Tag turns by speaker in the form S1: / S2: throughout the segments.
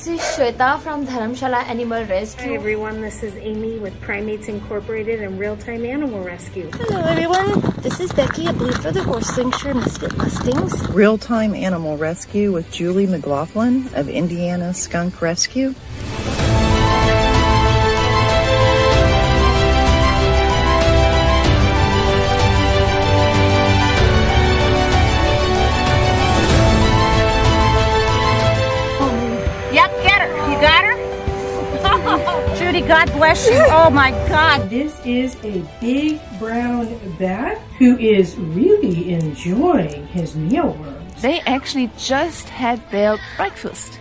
S1: this is Shweta from Dharamshala Animal Rescue.
S2: Hi everyone, this is Amy with Primates Incorporated and ReelTime Animal Rescue.
S1: Hello everyone, this is Becky, a Blue for the Horse-Linkshire Misfit Mustangs.
S3: ReelTime Animal Rescue with Julie McLaughlin of Indiana Skunk Rescue.
S4: Yep, get her. You got her? Judy, God bless you. Oh my God.
S5: This is a big brown bat who is really enjoying his mealworms.
S6: They actually just had their breakfast.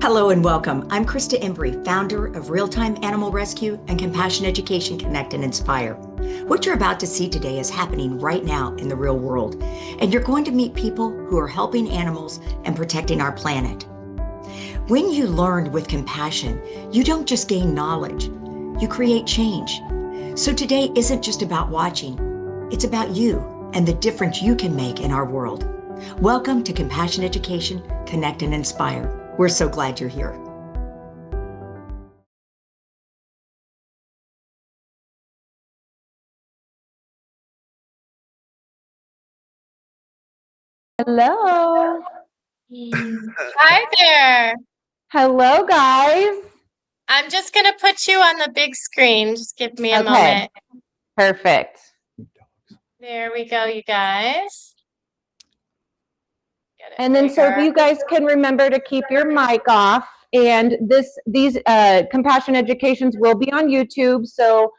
S7: Hello and welcome. I'm Krista Embry, founder of ReelTime Animal Rescue and Compassion Education Connect and Inspire. What you're about to see today is happening right now in the real world, and you're going to meet people who are helping animals and protecting our planet. When you learn with compassion, you don't just gain knowledge, you create change. So today isn't just about watching, it's about you and the difference you can make in our world. Welcome to Compassion Education Connect and Inspire. We're so glad you're here.
S8: Hello.
S9: Hi there.
S8: Hello, guys.
S9: I'm just going to put you on the big screen. Just give me a moment.
S8: Perfect.
S9: There we go, you guys.
S8: And then so if you guys can remember to keep your mic off, and these compassion educations will be on YouTube, so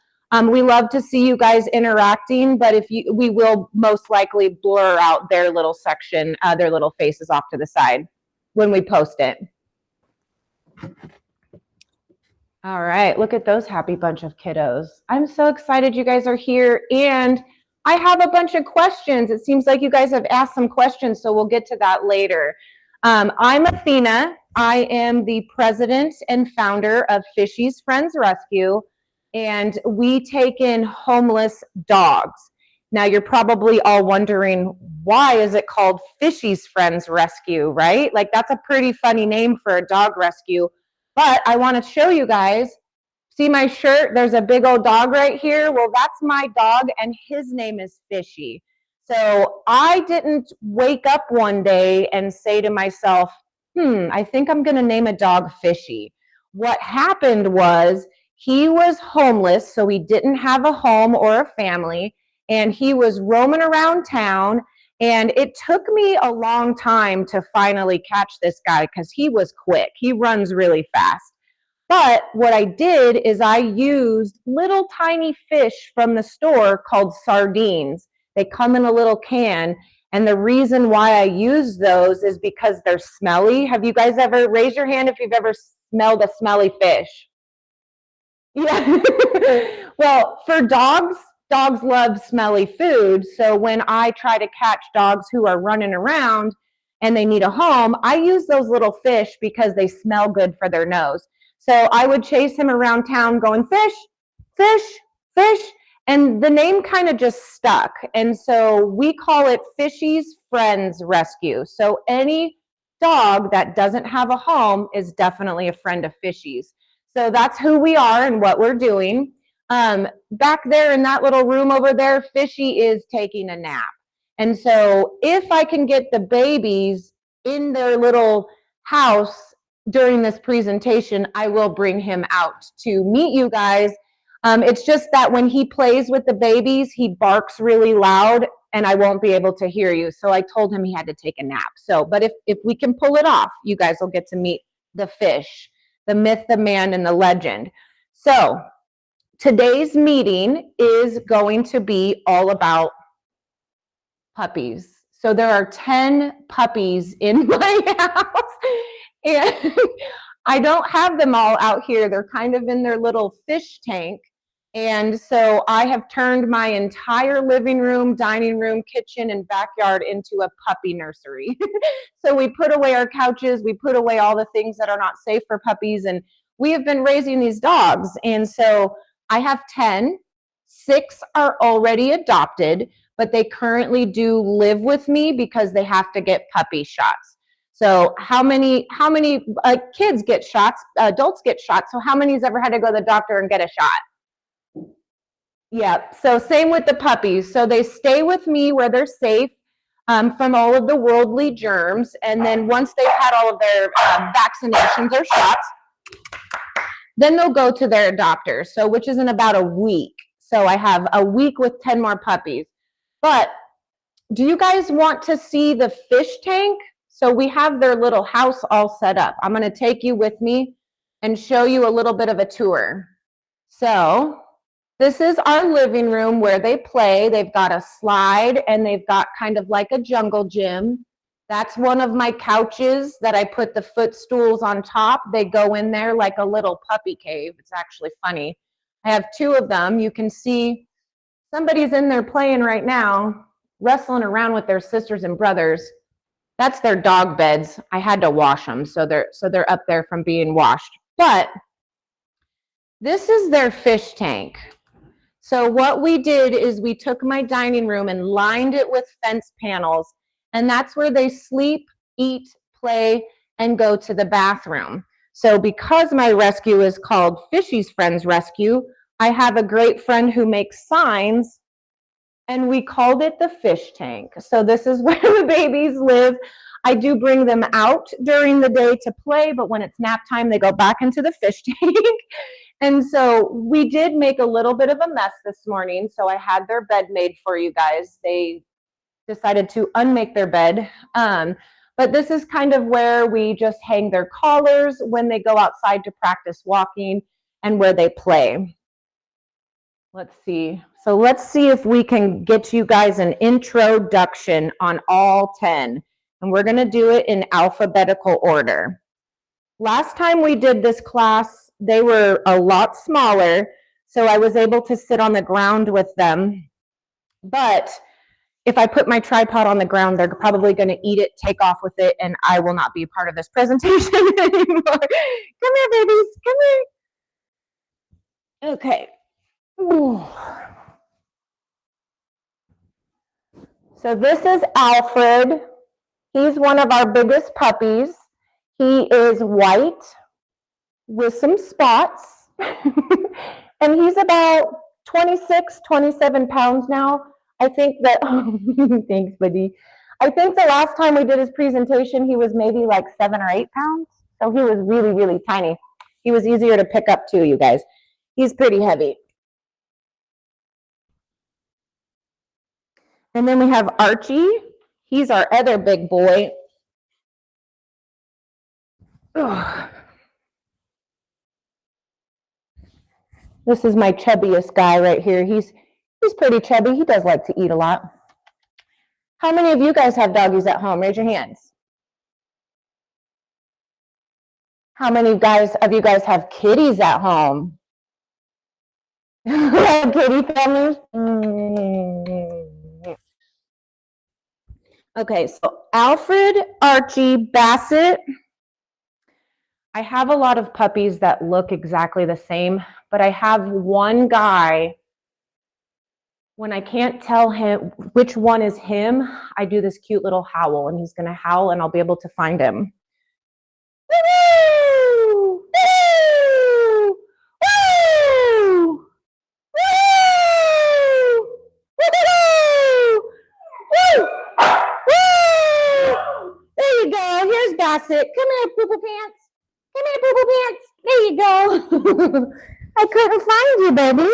S8: we love to see you guys interacting, but we will most likely blur out their little section, their little faces off to the side when we post it. All right, look at those happy bunch of kiddos. I'm so excited you guys are here, and I have a bunch of questions. It seems like you guys have asked some questions, so we'll get to that later. I'm Athena. I am the president and founder of Fishy's Friends Rescue, and we take in homeless dogs. Now, you're probably all wondering, why is it called Fishy's Friends Rescue, right? Like, that's a pretty funny name for a dog rescue. But I want to show you guys. See my shirt? There's a big old dog right here. Well, that's my dog, and his name is Fishy. So I didn't wake up one day and say to myself, I think I'm going to name a dog Fishy. What happened was he was homeless, so he didn't have a home or a family, and he was roaming around town, and it took me a long time to finally catch this guy because he was quick. He runs really fast. But what I did is I used little tiny fish from the store called sardines. They come in a little can. And the reason why I use those is because they're smelly. Have you guys ever, raise your hand if you've ever smelled a smelly fish? Yeah. Well, for dogs love smelly food. So when I try to catch dogs who are running around and they need a home, I use those little fish because they smell good for their nose. So I would chase him around town going, fish, fish, fish. And the name kind of just stuck. And so we call it Fishy's Friends Rescue. So any dog that doesn't have a home is definitely a friend of Fishy's. So that's who we are and what we're doing. Back there in that little room over there, Fishy is taking a nap. And so if I can get the babies in their little house during this presentation, I will bring him out to meet you guys. It's just that when he plays with the babies, he barks really loud and I won't be able to hear you. So I told him he had to take a nap. So, but if we can pull it off, you guys will get to meet the fish, the myth, the man, and the legend. So today's meeting is going to be all about puppies. So there are 10 puppies in my house. And I don't have them all out here. They're kind of in their little fish tank. And so I have turned my entire living room, dining room, kitchen, and backyard into a puppy nursery. So we put away our couches, we put away all the things that are not safe for puppies, and we have been raising these dogs. And so I have 10, 6 are already adopted, but they currently do live with me because they have to get puppy shots. So how many kids get shots, adults get shots, so how many's ever had to go to the doctor and get a shot? Yeah, so same with the puppies. So they stay with me where they're safe from all of the worldly germs, and then once they've had all of their vaccinations or shots, then they'll go to their doctor, so which is in about a week. So I have a week with 10 more puppies. But do you guys want to see the fish tank? So we have their little house all set up. I'm going to take you with me and show you a little bit of a tour. So this is our living room where they play. They've got a slide and they've got kind of like a jungle gym. That's one of my couches that I put the footstools on top. They go in there like a little puppy cave. It's actually funny. I have 2 of them. You can see somebody's in there playing right now, wrestling around with their sisters and brothers. That's their dog beds. I had to wash them, so they're up there from being washed. But this is their fish tank. So what we did is we took my dining room and lined it with fence panels, and that's where they sleep, eat, play, and go to the bathroom. So because my rescue is called Fishy's Friends Rescue, I have a great friend who makes signs, and we called it the fish tank. So this is where the babies live. I do bring them out during the day to play, but when it's nap time, they go back into the fish tank. And so we did make a little bit of a mess this morning. So I had their bed made for you guys. They decided to unmake their bed. But this is kind of where we just hang their collars when they go outside to practice walking and where they play. Let's see. So let's see if we can get you guys an introduction on all 10. And we're going to do it in alphabetical order. Last time we did this class, they were a lot smaller, so I was able to sit on the ground with them. But if I put my tripod on the ground, they're probably going to eat it, take off with it, and I will not be a part of this presentation anymore. Come here, babies. Come here. Okay. Ooh. So this is Alfred. He's one of our biggest puppies. He is white with some spots. And he's about 26, 27 pounds now. I think that, thanks, buddy. I think the last time we did his presentation, he was maybe like 7 or 8 pounds. So he was really, really tiny. He was easier to pick up too, you guys. He's pretty heavy. And then we have Archie. He's our other big boy. Ugh. This is my chubbiest guy right here. He's pretty chubby. He does like to eat a lot. How many of you guys have doggies at home? Raise your hands. How many of you guys have kitties at home? Kitty families? Okay, so Alfred, Archie, Bassett. I have a lot of puppies that look exactly the same, but I have one guy, when I can't tell him which one is him, I do this cute little howl, and he's going to howl, and I'll be able to find him. Woo! Woo! Woo! Woo! There you go. Here's Bassett. Come here, Poo-Poo Pants. Come here, Poo-Poo Pants. There you go. I couldn't find you, baby.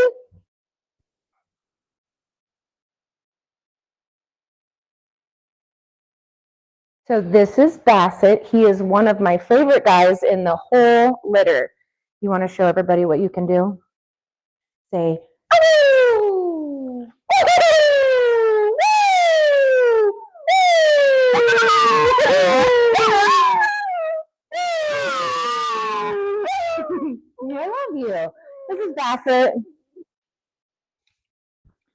S8: So this is Bassett. He is one of my favorite guys in the whole litter. You want to show everybody what you can do? Say, "Ooh! I love you. This is Bassett.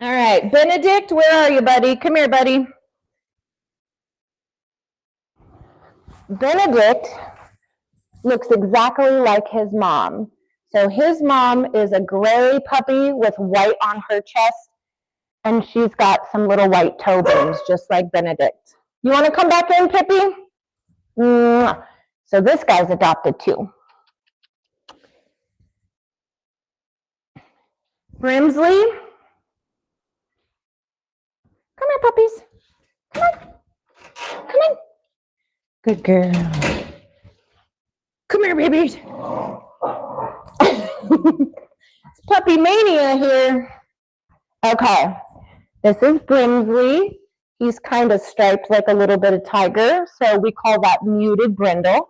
S8: All right, Benedict, where are you, buddy? Come here, buddy. Benedict looks exactly like his mom. So his mom is a gray puppy with white on her chest, And she's got some little white toe bones, just like Benedict. You want to come back in, Pippi? Mwah. So this guy's adopted too. Brimsley. Come here, puppies. Come on. Come on. Good girl. Come here, babies. It's puppy mania here. Okay. This is Brimsley. He's kind of striped like a little bit of tiger, so we call that muted brindle.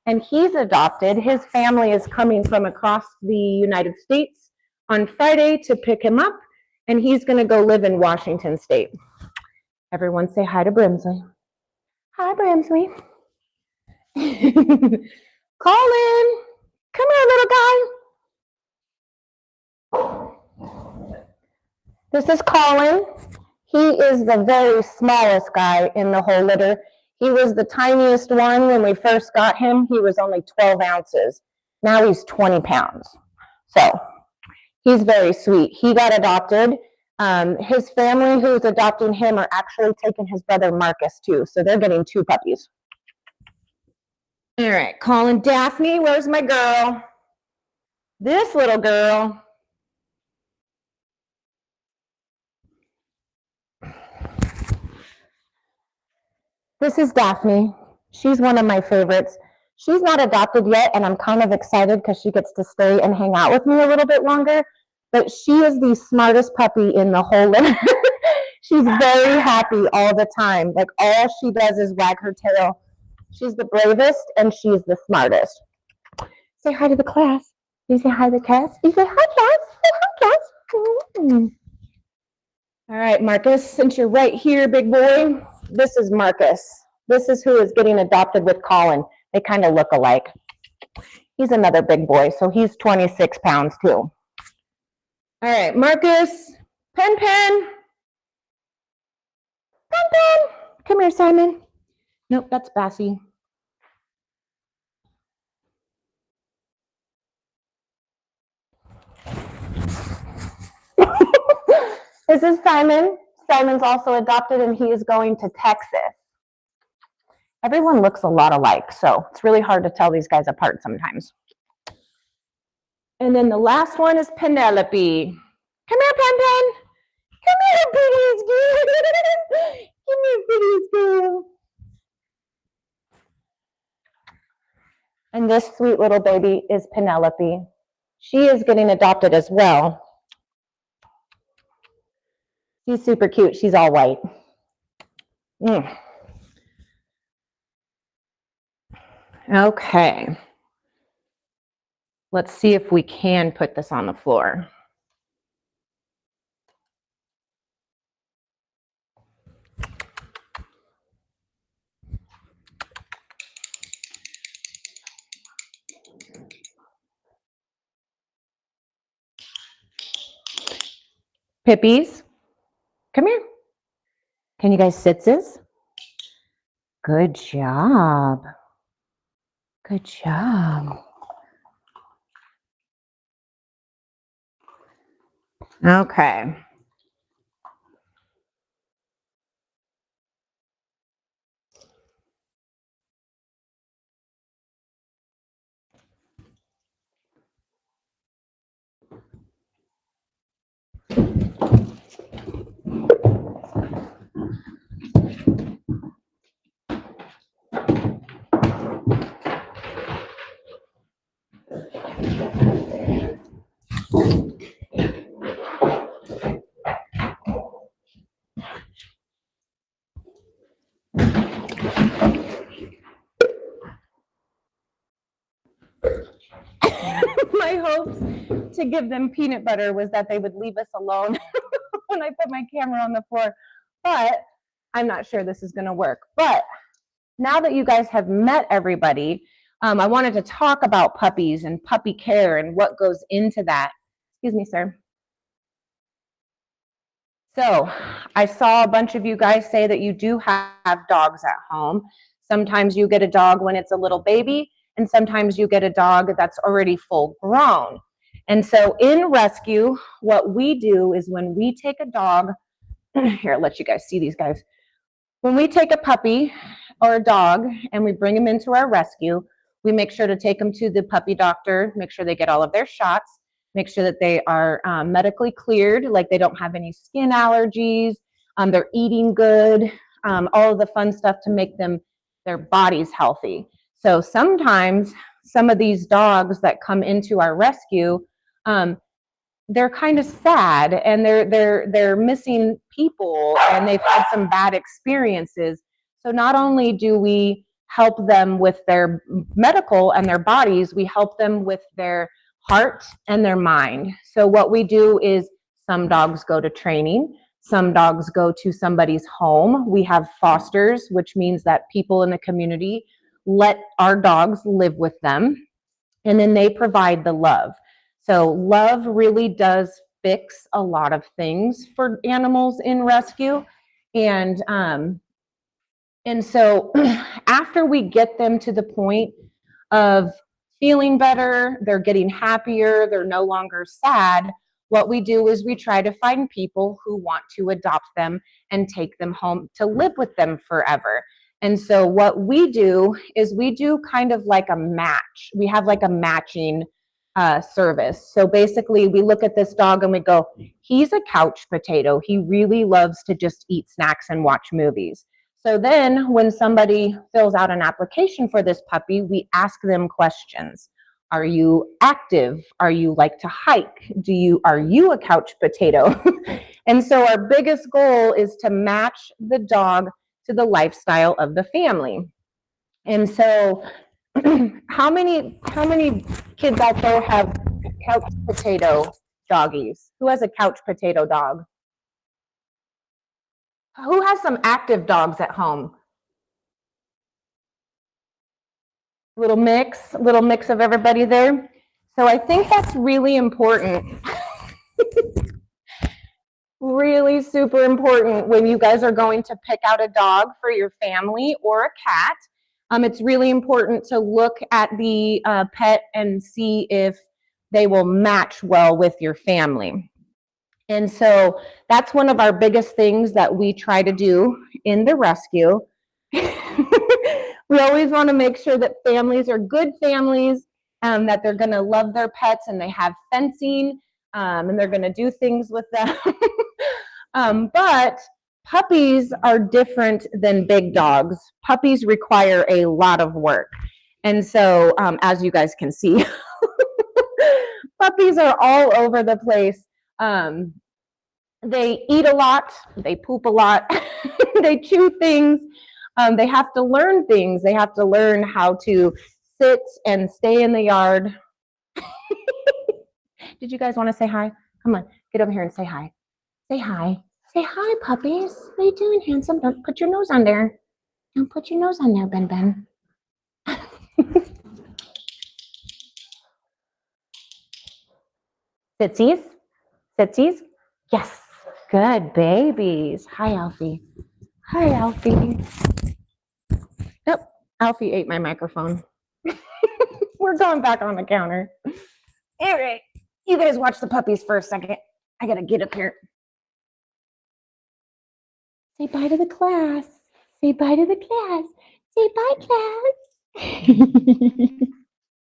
S8: And he's adopted. His family is coming from across the United States on Friday to pick him up, and he's going to go live in Washington State. Everyone say hi to Brimsley. Hi, Brimsley. Colin, come here, little guy. This is Colin. He is the very smallest guy in the whole litter. He was the tiniest one when we first got him. He was only 12 ounces. Now he's 20 pounds. So he's very sweet. He got adopted. His family who's adopting him are actually taking his brother Marcus too. So they're getting 2 puppies. All right, Colin. Daphne, where's my girl? This little girl. This is Daphne. She's one of my favorites. She's not adopted yet, and I'm kind of excited because she gets to stay and hang out with me a little bit longer. But she is the smartest puppy in the whole litter. She's very happy all the time. Like, all she does is wag her tail. She's the bravest, and she's the smartest. Say hi to the class. You say hi to the class? You say hi, class. Say hi, class. All right, Marcus, since you're right here, big boy, this is Marcus. This is who is getting adopted with Colin. They kind of look alike. He's another big boy, so he's 26 pounds too. All right, Marcus, Pen. Come here, Simon. Nope, that's Bassie. This is Simon. Simon's also adopted, and he is going to Texas. Everyone looks a lot alike, so it's really hard to tell these guys apart sometimes. And then the last one is Penelope. Come here, Pen. Come here, prettiest girl. Come here, prettiest girl. And this sweet little baby is Penelope. She is getting adopted as well. She's super cute. She's all white. Okay. Let's see if we can put this on the floor. Pippies, come here. Can you guys sit, sis? Good job. Good job. Okay. My hopes to give them peanut butter was that they would leave us alone when I put my camera on the floor, but I'm not sure this is going to work. But now that you guys have met everybody, I wanted to talk about puppies and puppy care and what goes into that. Excuse me, sir. So I saw a bunch of you guys say that you do have dogs at home. Sometimes you get a dog when it's a little baby, and sometimes you get a dog that's already full grown. And so in rescue, what we do is when we take a dog here, I'll let you guys see these guys. When we take a puppy or a dog and we bring them into our rescue, we make sure to take them to the puppy doctor, make sure they get all of their shots, make sure that they are medically cleared, like they don't have any skin allergies, they're eating good, all of the fun stuff to make their bodies healthy. So sometimes some of these dogs that come into our rescue, they're kind of sad and they're missing people and they've had some bad experiences. So not only do we help them with their medical and their bodies, we help them with their heart and their mind. So what we do is some dogs go to training, some dogs go to somebody's home. We have fosters, which means that people in the community let our dogs live with them, and then they provide the love. So love really does fix a lot of things for animals in rescue. And so after we get them to the point of feeling better, they're getting happier, they're no longer sad, what we do is we try to find people who want to adopt them and take them home to live with them forever. And so what we do is we do kind of like a match. We have like a matching service. So basically we look at this dog and we go, he's a couch potato. He really loves to just eat snacks and watch movies. So then when somebody fills out an application for this puppy, we ask them questions. Are you active? Are you like to hike? Are you a couch potato? And so our biggest goal is to match the dog to the lifestyle of the family. And so how many kids out there have couch potato doggies? Who has a couch potato dog? Who has some active dogs at home? Little mix of everybody there. So I think that's really important. Really super important when you guys are going to pick out a dog for your family or a cat. It's really important to look at the pet and see if they will match well with your family. And so that's one of our biggest things that we try to do in the rescue. We always want to make sure that families are good families, that they're going to love their pets and they have fencing, and they're going to do things with them. But puppies are different than big dogs. Puppies require a lot of work. And so, as you guys can see, puppies are all over the place. They eat a lot, they poop a lot, they chew things, they have to learn things. They have to learn how to sit and stay in the yard. Did you guys want to say hi? Come on, get over here and say hi. Say hi. Say hi, puppies. What are you doing, handsome? Don't put your nose on there. Don't put your nose on there, Ben Ben. Sitsies? Sitsies? Yes. Good babies. Hi, Alfie. Hi, Alfie. Nope. Alfie ate my microphone. We're going back on the counter. All right. You guys watch the puppies for a second. I gotta get up here. Say bye to the class. Say bye to the class. Say bye,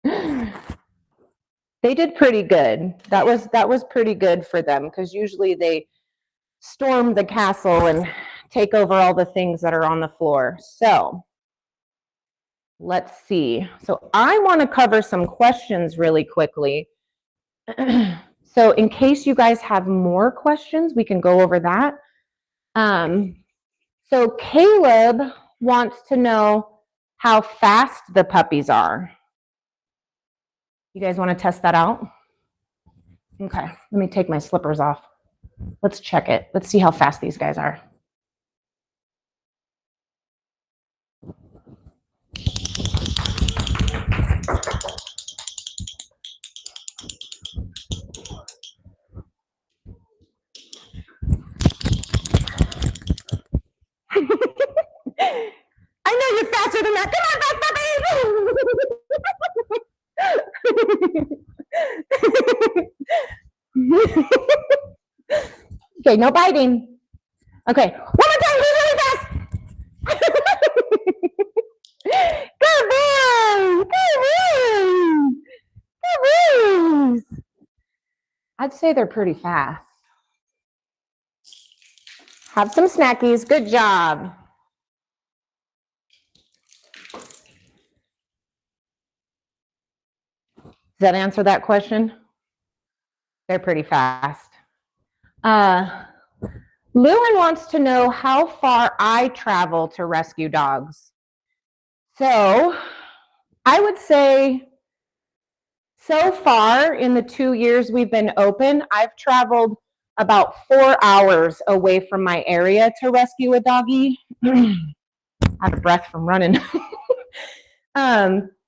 S8: class. They did pretty good. That was pretty good for them, because usually they storm the castle and take over all the things that are on the floor. So let's see. So I want to cover some questions really quickly. So in case you guys have more questions, we can go over that. So Caleb wants to know how fast the puppies are. You guys want to test that out? Okay, let me take my slippers off. Let's check it. Let's see how fast these guys are. I know you're faster than that. Come on, puppies! Okay, no biting. Okay, one more time, really fast. Good boys, good boys, good boys. I'd say they're pretty fast. Have some snackies, good job. Does that answer that question? They're pretty fast. Lewin wants to know how far I travel to rescue dogs. So I would say so far in the 2 years we've been open, I've traveled about 4 hours away from my area to rescue a doggy. Out of breath from running.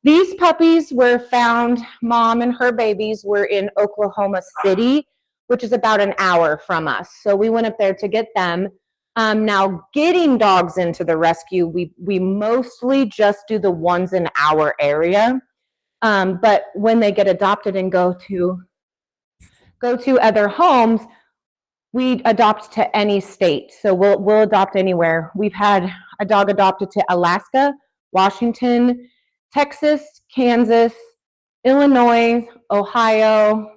S8: These puppies were found, mom and her babies were in Oklahoma City, which is about an hour from us. So we went up there to get them. Now, getting dogs into the rescue, we mostly just do the ones in our area. But when they get adopted and go to other homes, we adopt to any state. So we'll adopt anywhere. We've had a dog adopted to Alaska, Washington, Texas, Kansas, Illinois, Ohio.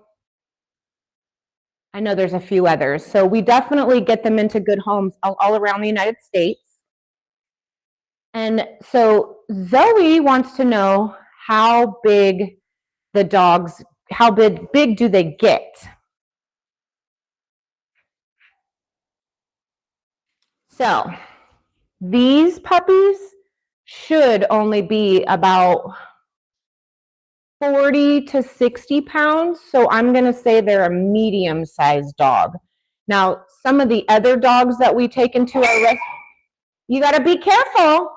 S8: I know there's a few others. So we definitely get them into good homes all around the United States. And so Zoe wants to know how big the dogs, how big do they get? So these puppies should only be about 40 to 60 pounds. So I'm going to say they're a medium-sized dog. Now, some of the other dogs that we take into our rescue, you got to be careful.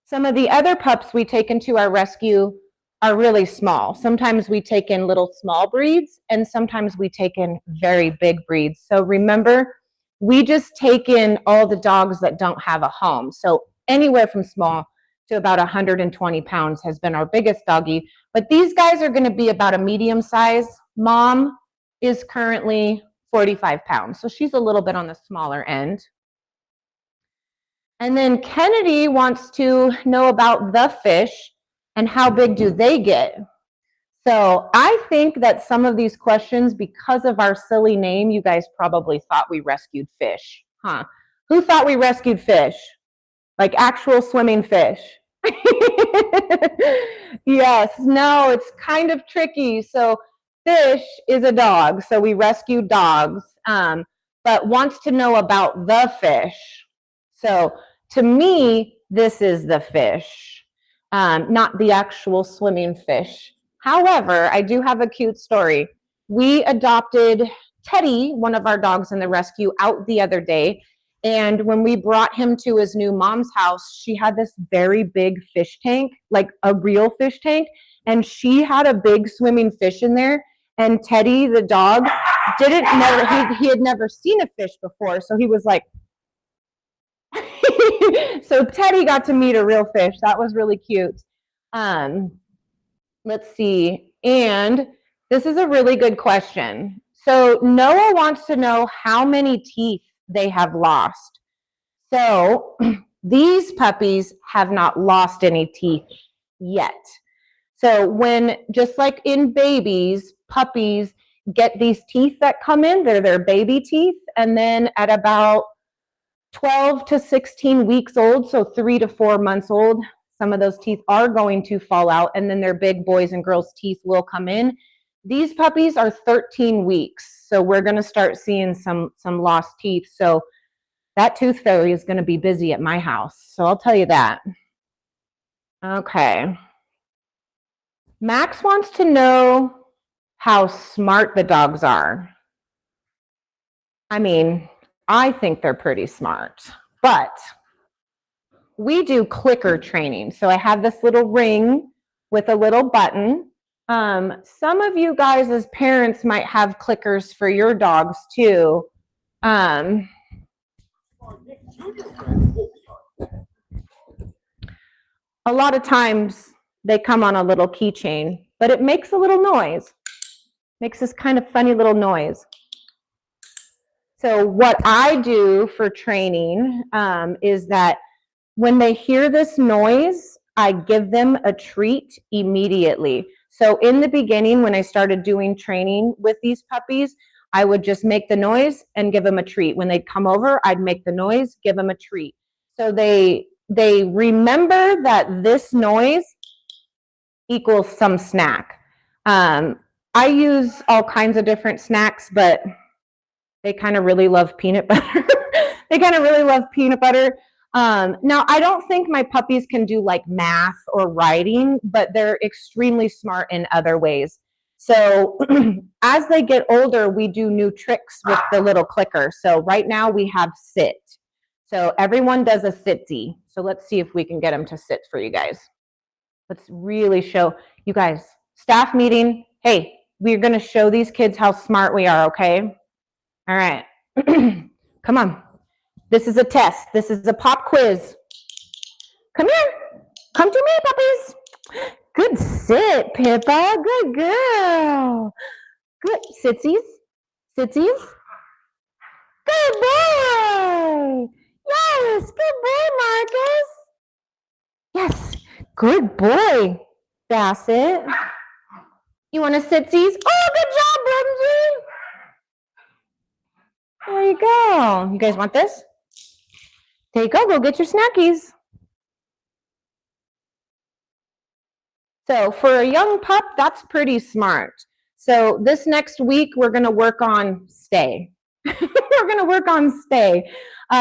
S8: Some of the other pups we take into our rescue are really small. Sometimes we take in little small breeds, and sometimes we take in very big breeds. So remember, we just take in all the dogs that don't have a home. So anywhere from small to about 120 pounds has been our biggest doggy. But these guys are going to be about a medium size. Mom is currently 45 pounds. So she's a little bit on the smaller end. And then Kennedy wants to know about the fish and how big do they get? So I think that some of these questions, because of our silly name, you guys probably thought we rescued fish, huh? Who thought we rescued fish? Like actual swimming fish? Yes, no, it's kind of tricky. So fish is a dog, so we rescue dogs, but wants to know about the fish. So to me, this is the fish, not the actual swimming fish. However, I do have a cute story. We adopted Teddy, one of our dogs in the rescue, out the other day. And when we brought him to his new mom's house, she had this very big fish tank, like a real fish tank. And she had a big swimming fish in there. And Teddy, the dog, he had never seen a fish before. So he was like, so Teddy got to meet a real fish. That was really cute. Let's see. And this is a really good question. So Noah wants to know how many teeth they have lost. So these puppies have not lost any teeth yet. So when, just like in babies, puppies get these teeth that come in, they're their baby teeth. And then at about 12 to 16 weeks old, so 3 to 4 months old, some of those teeth are going to fall out, and then their big boys and girls' teeth will come in. These puppies are 13 weeks, so we're going to start seeing some lost teeth. So that tooth fairy is going to be busy at my house, so I'll tell you that. Okay. Max wants to know how smart the dogs are. I mean, I think they're pretty smart, but we do clicker training. So I have this little ring with a little button. Some of you guys as parents might have clickers for your dogs too. A lot of times they come on a little keychain, but it makes a little noise. Makes this kind of funny little noise. So what I do for training is that when they hear this noise, I give them a treat immediately. So in the beginning, when I started doing training with these puppies, I would just make the noise and give them a treat. When they'd come over, I'd make the noise, give them a treat. So they remember that this noise equals some snack. I use all kinds of different snacks, but they kind of really love peanut butter. They kind of really love peanut butter. Now, I don't think my puppies can do like math or writing, but they're extremely smart in other ways. So as they get older, we do new tricks with the little clicker. So right now we have sit. So everyone does a sitsy. So let's see if we can get them to sit for you guys. Let's really show you guys. Staff meeting. Hey, we're going to show these kids how smart we are, okay? All right. Come on. This is a test. This is a pop quiz. Come here. Come to me, puppies. Good sit, Pippa. Good girl. Good. Sitsies. Sitsies. Good boy. Yes. Good boy, Marcus. Yes. Good boy, Bassett. You want a sitsies? Oh, good job, Brumsy. There you go. You guys want this? There you go. Go get your snackies. So for a young pup, that's pretty smart. So this next week, we're going to work on stay. We're going to work on stay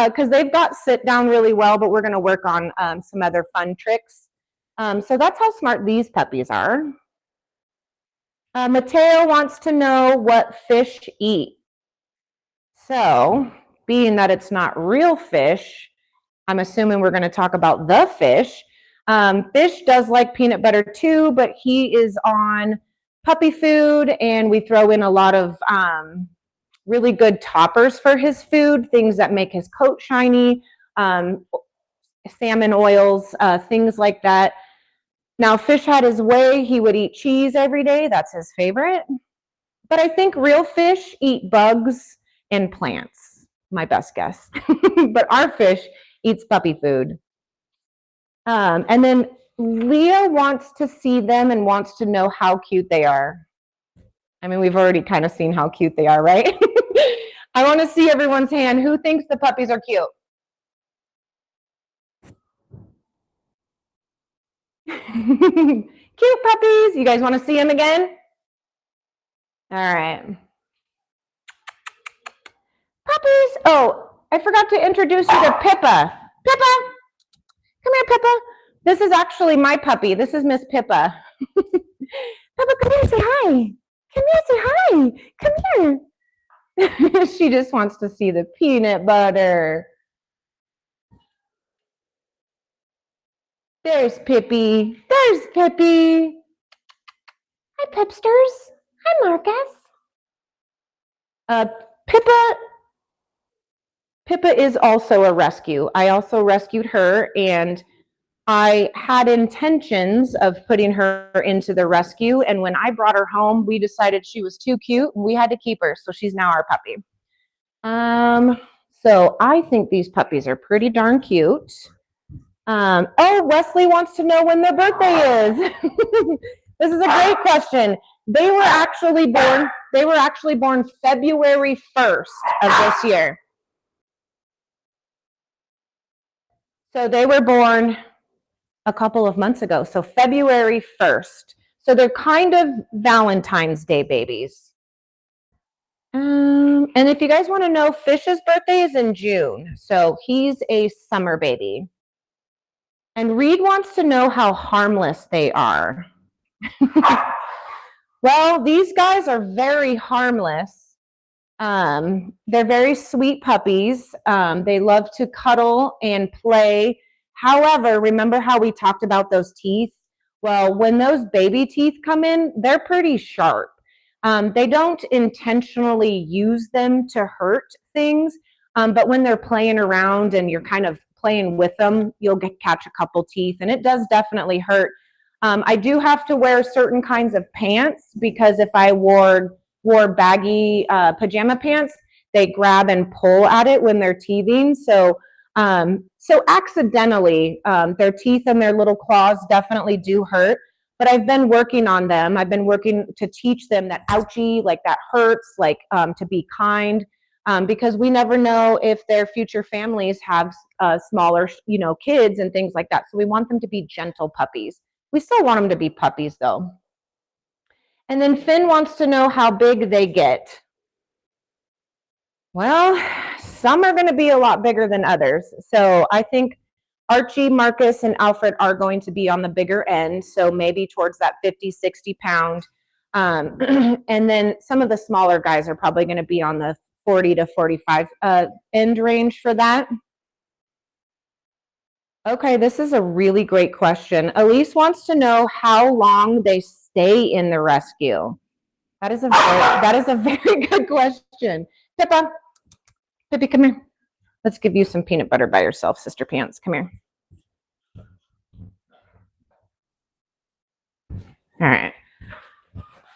S8: because they've got sit down really well, but we're going to work on some other fun tricks. So that's how smart these puppies are. Mateo wants to know what fish eat. So being that it's not real fish, I'm assuming we're going to talk about the fish. Fish does like peanut butter too, but he is on puppy food, and we throw in a lot of really good toppers for his food, things that make his coat shiny, salmon oils, things like that. Now, Fish had his way. He would eat cheese every day. That's his favorite. But I think real fish eat bugs and plants, my best guess. But our fish eats puppy food. And then Leah wants to see them and wants to know how cute they are. I mean, we've already kind of seen how cute they are, right? I want to see everyone's hand. Who thinks the puppies are cute? Cute puppies. You guys want to see them again? All right. Puppies. Oh, I forgot to introduce you to Pippa. Pippa. Come here, Pippa. This is actually my puppy. This is Miss Pippa. Pippa, come here, say hi. Come here, say hi. Come here. She just wants to see the peanut butter. There's Pippi. There's Pippi. Hi, Pipsters. Hi, Marcus. Pippa is also a rescue. I also rescued her, and I had intentions of putting her into the rescue, and when I brought her home, we decided she was too cute, and we had to keep her, so she's now our puppy. So I think these puppies are pretty darn cute. Oh, Wesley wants to know when their birthday is. This is a great question. They were actually born February 1st of this year. So they were born a couple of months ago, so February 1st. So they're kind of Valentine's Day babies. And if you guys want to know, Fish's birthday is in June, so he's a summer baby. And Reed wants to know how harmless they are. Well, these guys are very harmless. They're very sweet puppies. They love to cuddle and play. However, remember how we talked about those teeth? Well, when those baby teeth come in, they're pretty sharp. They don't intentionally use them to hurt things, but when they're playing around and you're kind of playing with them, you'll catch a couple teeth, and it does definitely hurt. I do have to wear certain kinds of pants because if I wore baggy pajama pants, they grab and pull at it when they're teething. So accidentally, their teeth and their little claws definitely do hurt. But I've been working on them. I've been working to teach them that ouchie, like that hurts, like to be kind, because we never know if their future families have smaller, kids and things like that. So we want them to be gentle puppies. We still want them to be puppies though. And then Finn wants to know how big they get. Well, some are going to be a lot bigger than others. So I think Archie, Marcus, and Alfred are going to be on the bigger end. So maybe towards that 50, 60 pound. And then some of the smaller guys are probably going to be on the 40 to 45 end range for that. Okay, this is a really great question. Elise wants to know how long they stay in the rescue. That is a very good question. Pippa, Pippi, come here. Let's give you some peanut butter by yourself, Sister Pants. Come here. All right.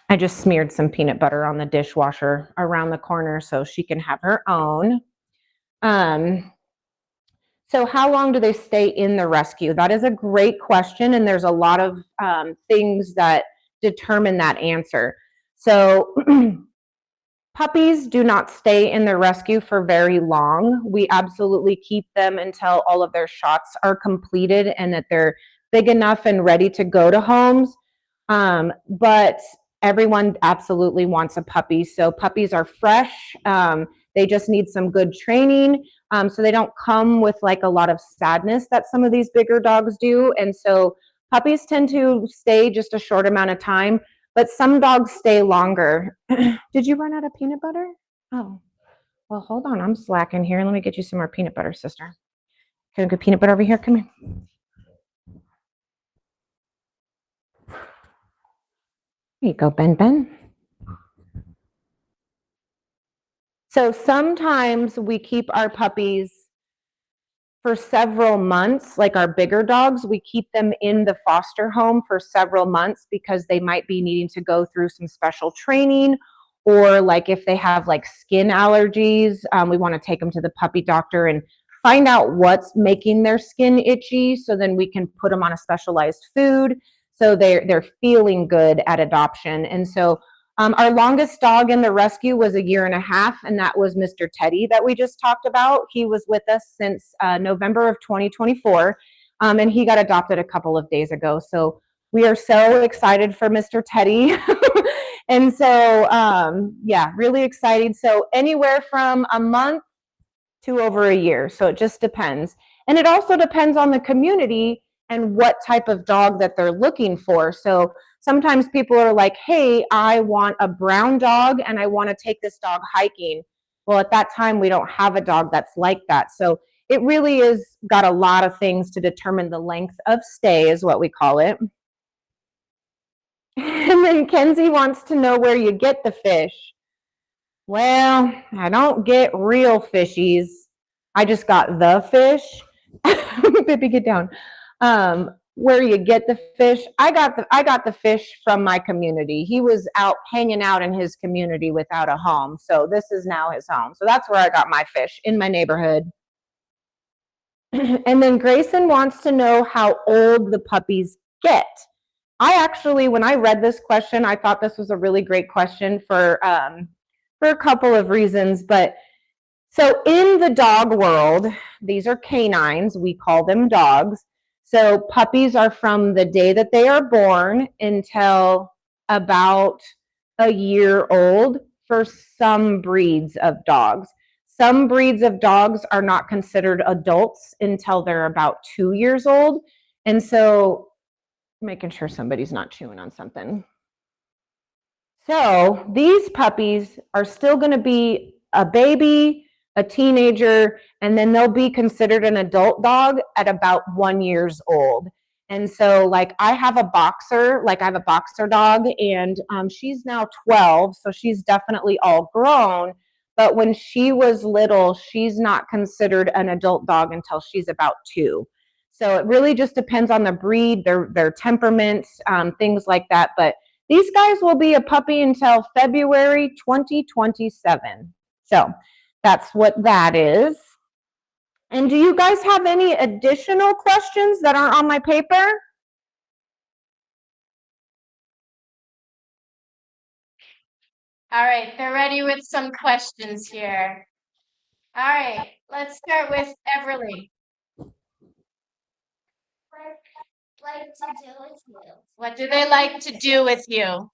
S8: I just smeared some peanut butter on the dishwasher around the corner so she can have her own. So how long do they stay in the rescue? That is a great question, and there's a lot of things that determine that answer. So puppies do not stay in the rescue for very long. We absolutely keep them until all of their shots are completed and that they're big enough and ready to go to homes. But everyone absolutely wants a puppy. So puppies are fresh. They just need some good training. So they don't come with like a lot of sadness that some of these bigger dogs do. And so puppies tend to stay just a short amount of time, but some dogs stay longer. Did you run out of peanut butter? Oh, well, hold on. I'm slacking here. Let me get you some more peanut butter, sister. Can I get peanut butter over here? Come here. There you go, Ben. So sometimes we keep our puppies for several months, like our bigger dogs. We keep them in the foster home for several months because they might be needing to go through some special training, or like if they have like skin allergies, we want to take them to the puppy doctor and find out what's making their skin itchy, so then we can put them on a specialized food so they're feeling good at adoption. And so our longest dog in the rescue was 1.5 years, and that was Mr. Teddy that we just talked about. He was with us since November of 2024, and he got adopted a couple of days ago. So we are so excited for Mr. Teddy. And so, yeah, really excited. So anywhere from a month to over 1 year. So it just depends. And it also depends on the community and what type of dog that they're looking for. So sometimes people are like, hey, I want a brown dog and I want to take this dog hiking. Well, at that time, we don't have a dog that's like that. So it really is got a lot of things to determine the length of stay, is what we call it. And then Kenzie wants to know where you get the fish. Well, I don't get real fishies. I just got the fish. Pippi, get down. Where you get the fish, I got the fish from my community. He was out hanging out in his community without a home, so this is now his home. So that's where I got my fish, in my neighborhood. And then Grayson wants to know how old the puppies get. I actually, when I read this question, I thought this was a really great question for a couple of reasons. But so in the dog world, these are canines. We call them dogs. So puppies are from the day that they are born until about 1 year old for some breeds of dogs. Some breeds of dogs are not considered adults until they're about 2 years old. And so making sure somebody's not chewing on something. So these puppies are still going to be a baby, a teenager, and then they'll be considered an adult dog at about 1 year old. And so like I have a boxer dog, and she's now 12, so she's definitely all grown. But when she was little, she's not considered an adult dog until she's about 2. So it really just depends on the breed, their temperament, things like that. But these guys will be a puppy until February 2027. So That's what that is. And do you guys have any additional questions that aren't on my paper?
S9: All right, they're ready with some questions here. All right, let's start with Everly. What do they like to do with you?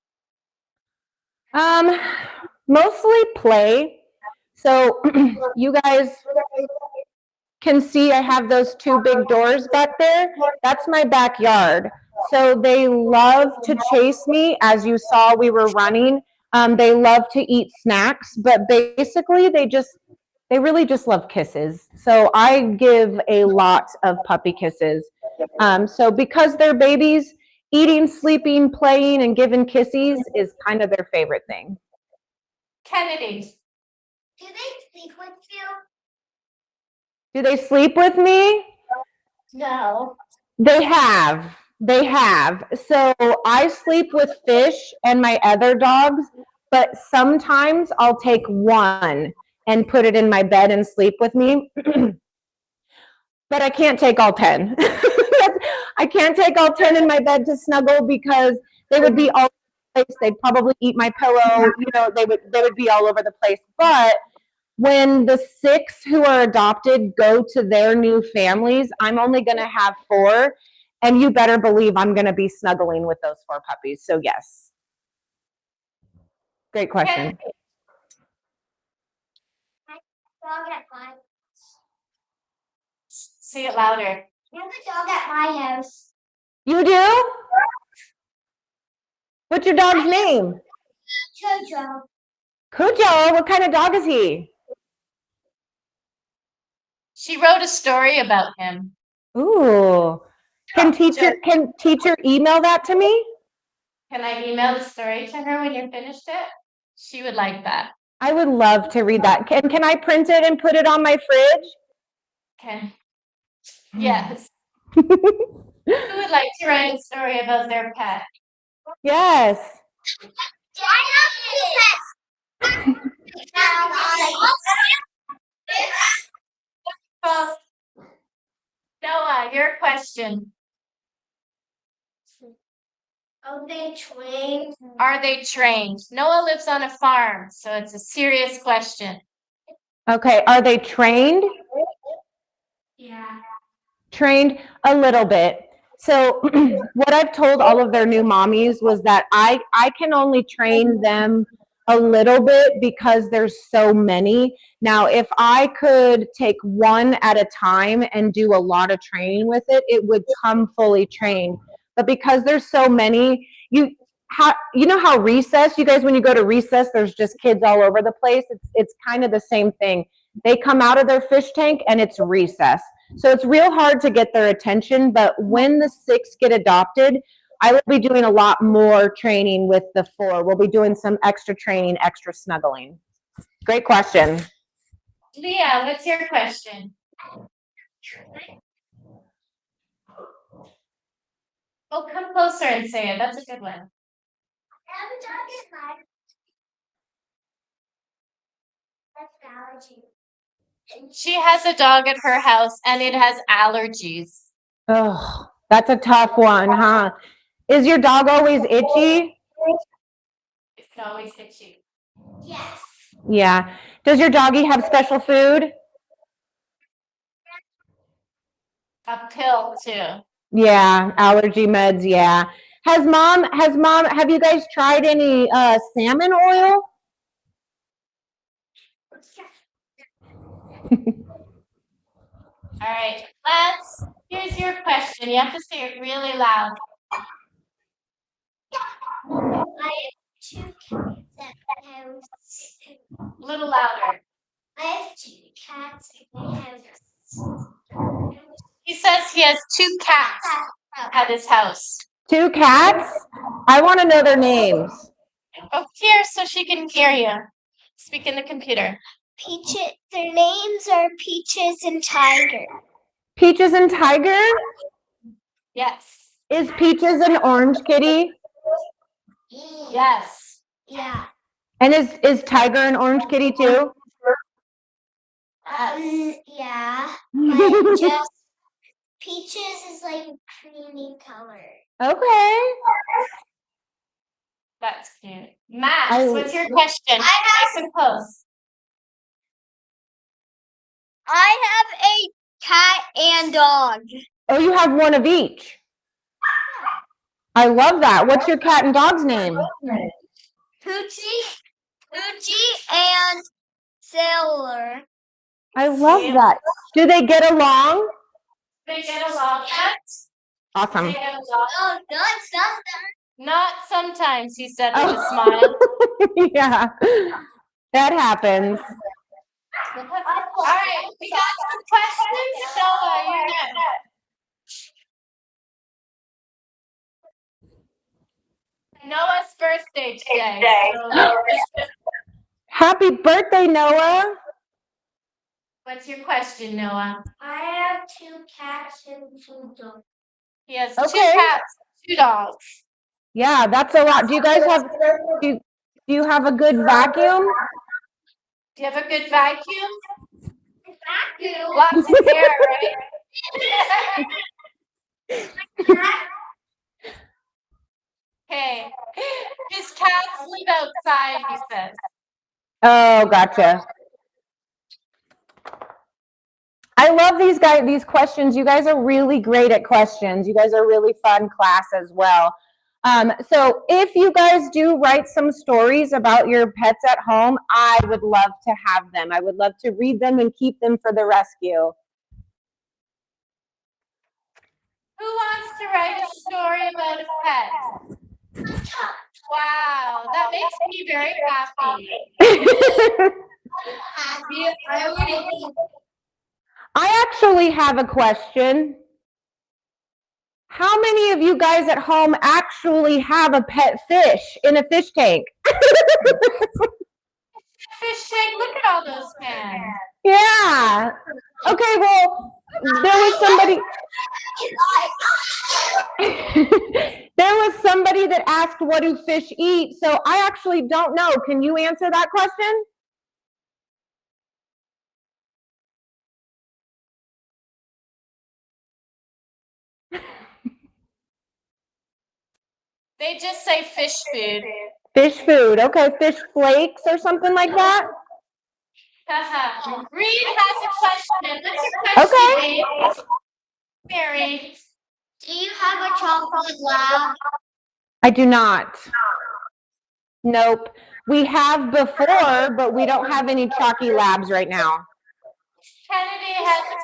S8: Mostly play. So you guys can see I have those two big doors back there. That's my backyard. So they love to chase me. As you saw, we were running. They love to eat snacks, but basically they really just love kisses. So I give a lot of puppy kisses. So because they're babies, eating, sleeping, playing, and giving kisses is kind of their favorite thing.
S9: Kennedy.
S1: Do they sleep with you?
S8: Do they sleep with me?
S9: No.
S8: They have. They have. So I sleep with Fish and my other dogs, but sometimes I'll take one and put it in my bed and sleep with me. But I can't take all 10. I can't take all 10 in my bed to snuggle because they would be all over the place. They'd probably eat my pillow. You know, they would be all over the place. But when the 6 who are adopted go to their new families, I'm only going to have 4. And you better believe I'm going to be snuggling with those 4 puppies. So yes. Great question.
S1: Dog at my
S9: Say it louder.
S1: I have a dog at my house.
S8: You do? What's your dog's name?
S1: Jojo.
S8: Cujo. What kind of dog is he?
S9: She wrote a story about him.
S8: Ooh. Can teacher email that to me?
S9: Can I email the story to her when you're finished it? She would like that.
S8: I would love to read that. Can I print it and put it on my fridge?
S9: Okay. Yes. Who would like to write a story about their pet?
S8: Yes.
S9: Noah, your question.
S1: Are they trained?
S9: Are they trained? Noah lives on a farm, so it's a serious question.
S8: Okay. Are they trained?
S1: Yeah.
S8: Trained a little bit. So what I've told all of their new mommies was that I can only train them a little bit because there's so many. Now, if I could take one at a time and do a lot of training with it, it would come fully trained. But because there's so many, you know how recess, you guys, when you go to recess, there's just kids all over the place. It's kind of the same thing. They come out of their fish tank and it's recess. So it's real hard to get their attention, but when the 6 get adopted, I will be doing a lot more training with the 4. We'll be doing some extra training, extra snuggling. Great question.
S9: Leah, what's your question? Oh, come closer and say it. That's a good one. She has a dog at her house and it has allergies.
S8: Oh, that's a tough one, huh? Is your dog always itchy?
S9: It's always itchy.
S1: Yes.
S8: Yeah. Does your doggy have special food?
S9: A pill too.
S8: Yeah, allergy meds, yeah. Have you guys tried any salmon oil?
S9: All right, here's your question. You have to say it really loud.
S1: I have 2 cats at my house.
S9: A little louder.
S1: I have 2 cats at my house.
S9: He says he has 2 cats at his house.
S8: 2 cats? I want to know their names.
S9: Oh, here so she can hear you. Speak in the computer.
S1: Peaches. Their names are Peaches and Tiger.
S8: Peaches and Tiger?
S9: Yes.
S8: Is Peaches an orange kitty?
S9: Yes.
S1: Yeah.
S8: And is Tiger an orange kitty too?
S10: Yeah, but just peaches is like creamy color.
S8: Okay.
S9: That's cute. Max, what's your question? Nice and close.
S10: I have a cat and dog.
S8: Oh, you have one of each. I love that. What's your cat and dog's name?
S10: Poochie and Sailor.
S8: I love that. Do they get along?
S9: They get along.
S8: Awesome.
S9: They get along.
S10: Oh, not
S9: Not sometimes, he said with a smile.
S8: Yeah, that happens.
S9: All right, we got some questions. Noah, you're next. Noah's birthday today. So
S8: Happy birthday, Noah.
S9: what's your question, Noah?
S10: I have 2 cats and 2 dogs.
S9: He has
S8: Okay.
S9: 2 cats, 2 dogs.
S8: Yeah, that's a lot. Do you guys have do you have a good vacuum?
S9: Do you have a good vacuum? Lots of hair, right? Okay. His cats live outside, he says.
S8: Oh, gotcha. I love these questions. You guys are really great at questions. You guys are really fun class as well. So if you guys do write some stories about your pets at home, I would love to have them. I would love to read them and keep them for the rescue.
S9: Who wants to write a story about a pet? Wow, that makes me very happy.
S8: I actually have a question. How many of you guys at home actually have a pet fish in a fish tank?
S9: Fish tank, look at all those fans.
S8: Yeah. Okay, well, there was somebody that asked, what do fish eat? So I actually don't know. Can you answer that question?
S9: They just say fish food.
S8: Fish food. Okay, fish flakes or something like that?
S9: Reed has a question. What's your question, Reed? Mary.
S10: Do you have a chocolate lab?
S8: I do not. Nope. We have before, but we don't have any chalky labs right now.
S9: Kennedy has a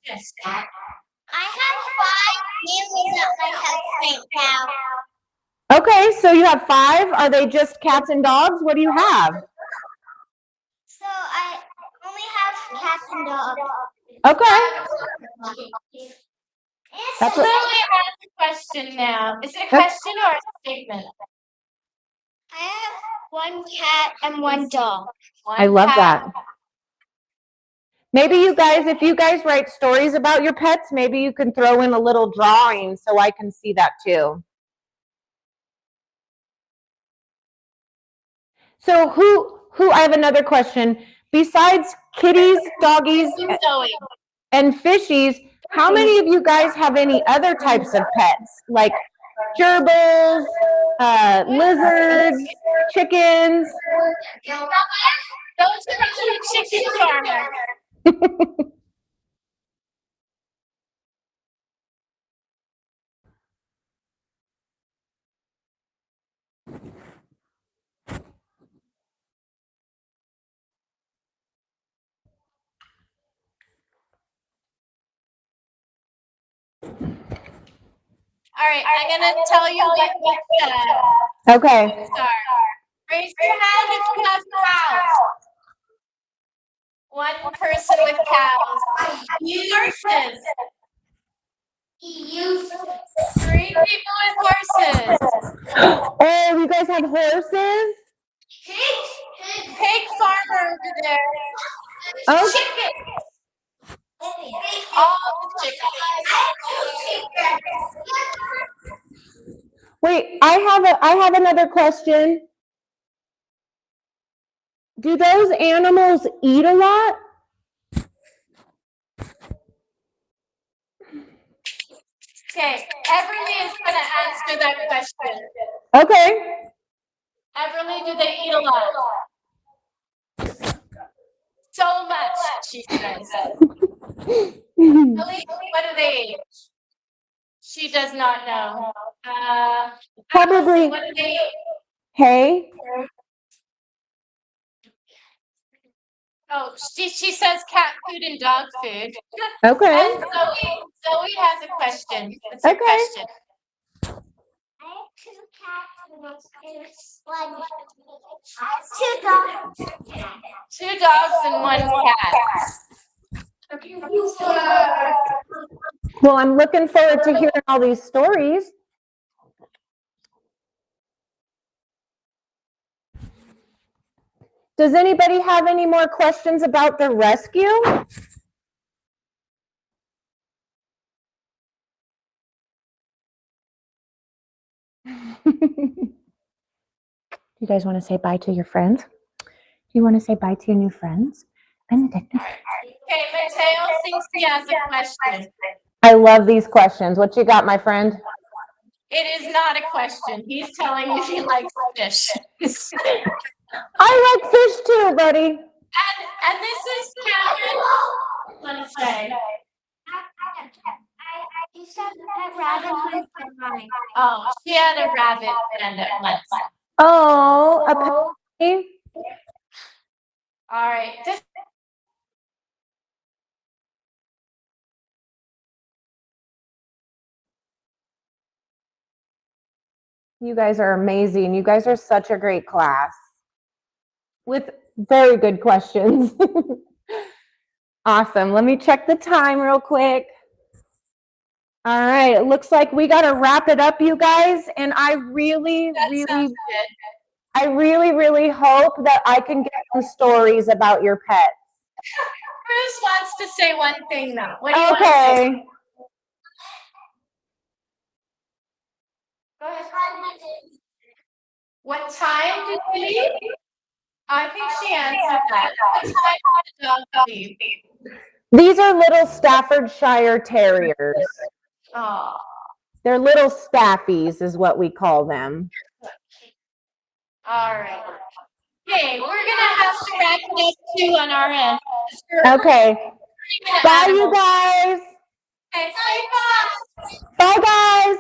S9: question.
S10: I have 5 families at my house right now.
S8: Okay, so you have 5. Are they just cats and dogs? What do you have?
S10: So I only have cats and dogs.
S8: Okay. That's
S9: Lily has a question now. Is it a question or a statement?
S10: I have 1 cat and 1 dog.
S8: I love that. Maybe you guys, if you guys write stories about your pets, maybe you can throw in a little drawing so I can see that too. So I have another question. Besides kitties, doggies, and fishies, how many of you guys have any other types of pets? Like gerbils, lizards, chickens?
S9: Those are the chicken farmers. All right, I'm going to tell you what we said.
S8: Okay.
S9: Raise your hand if you have cows. 1 person with cows. Horses. 3 people with horses.
S8: Oh, you guys have horses?
S9: Pig farmer over there.
S8: Oh.
S9: Chickens. All the chickens.
S8: Wait, I have another question. Do those animals eat a lot?
S9: Okay, Everly is going to answer that question.
S8: Okay.
S9: Everly, do they eat a lot? So much, she says. Ellie, what do they eat? She does not know.
S8: Probably
S9: what do they eat?
S8: hay.
S9: Oh, she says cat food and dog food.
S8: Okay.
S9: And Zoe has a question. What's your question?
S10: I have 2 cats and 2 dogs.
S9: 2 dogs and 1 cat.
S8: Well, I'm looking forward to hearing all these stories. Does anybody have any more questions about the rescue? You guys want to say bye to your friends? Do you want to say bye to your new friends?
S9: Okay, Mateo thinks he has a question.
S8: I love these questions. What you got, my friend?
S9: It is not a question. He's telling you he likes fish.
S8: I like fish too, buddy.
S9: And this is Karen. Let me say.
S10: You said a rabbit for mine.
S9: Oh, she had a rabbit friend at once.
S8: Oh, a puppy.
S9: All right.
S8: You guys are amazing. You guys are such a great class with very good questions. Awesome. Let me check the time real quick. All right. It looks like we got to wrap it up, you guys. And I really hope that I can get some stories about your pets.
S9: Bruce wants to say one thing though. What do you want to
S8: Okay.
S9: say? Go ahead. What time did we leave? I think she answered that. What time did the dog leave?
S8: These are little Staffordshire Terriers.
S9: Oh.
S8: They're little staffies is what we call them.
S9: All right. Okay, we're going to have to wrap it up too on our end.
S8: Okay. Bye, you guys.
S9: Okay, bye.
S8: Bye, guys.